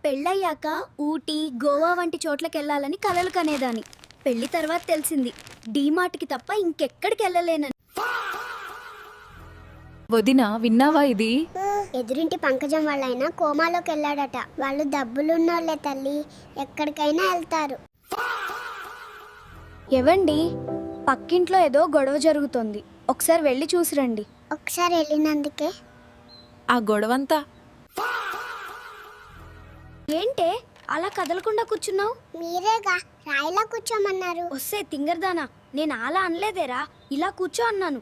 పెళ్ళయ్యాక ఊటీ గోవా వంటి చోట్లకెళ్ళాలని కలలు కనేదాన్ని. పెళ్లి తర్వాత తెలిసింది డీమార్ట్కి తప్ప ఇంకెక్కడికి వెళ్ళలేనని. వదినా విన్నావా ఇది? ఎదురింటి పంకజం వాళ్ళైనా కోమాలోకి వెళ్ళాడట. వాళ్ళు డబ్బులున్నోళ్ళే తల్లి, ఎక్కడికైనా వెళ్తారు. ఎవండి, పక్కింట్లో ఏదో గొడవ జరుగుతోంది, ఒకసారి వెళ్ళి చూసిరండి. ఒకసారి వెళ్ళినందుకే ఆ గొడవంతా ఏంటే అలా కదలకుండా కూర్చున్నావు? మీరేగా రాయిలా కూర్చోమన్నారు. వస్తే తింగర్దానా, నేను అలా అనలేదేరా, ఇలా కూర్చో అన్నాను.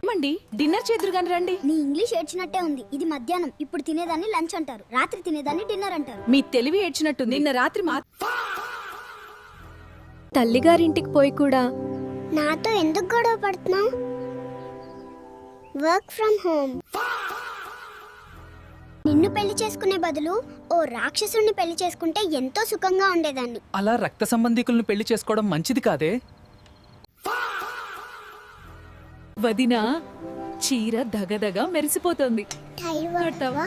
ఏమండి, డిన్నర్ చేదురుగాని రండి. నీ ఇంగ్లీష్ ఏడ్చినట్టే ఉంది. ఇది మధ్యాహ్నం, ఇప్పుడు తినేదాన్ని లంచ్ అంటారు, రాత్రి తినేదాన్ని డిన్నర్ అంటారు. మీ తెలివి ఏడ్చినట్టు. నిన్న రాత్రి తల్లిగారింటికి పోయి కూడా నాతో ఎందుకు గొడవ పడుతున్నావు? Work from home. నిన్ను పెళ్లి చేసుకునే బదులు ఓ రాక్షసుని పెళ్లి చేసుకుంటే ఎంతో సుఖంగా ఉండేదాన్ని. అలా రక్త సంబంధికులను పెళ్లి చేసుకోవడం మంచిది కాదే. వదినా చీర దగదగ మెరిసిపోతుంది. టై వాడతావా?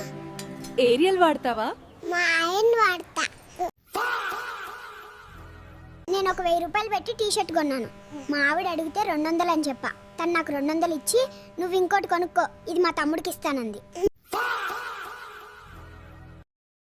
ఏరియల్ వాడతావా? మా ఆయన వాడతా. నేను ఒక 1000 రూపాయలు పెట్టి టీ-షర్ట్ కొన్నాను. మా ఆవిడ అడిగితే 200 అని చెప్పా. తను నాకు 200 ఇచ్చి నువ్వు ఇంకోటి కొనుక్కో, ఇది మా తమ్ముడికి ఇస్తానంది.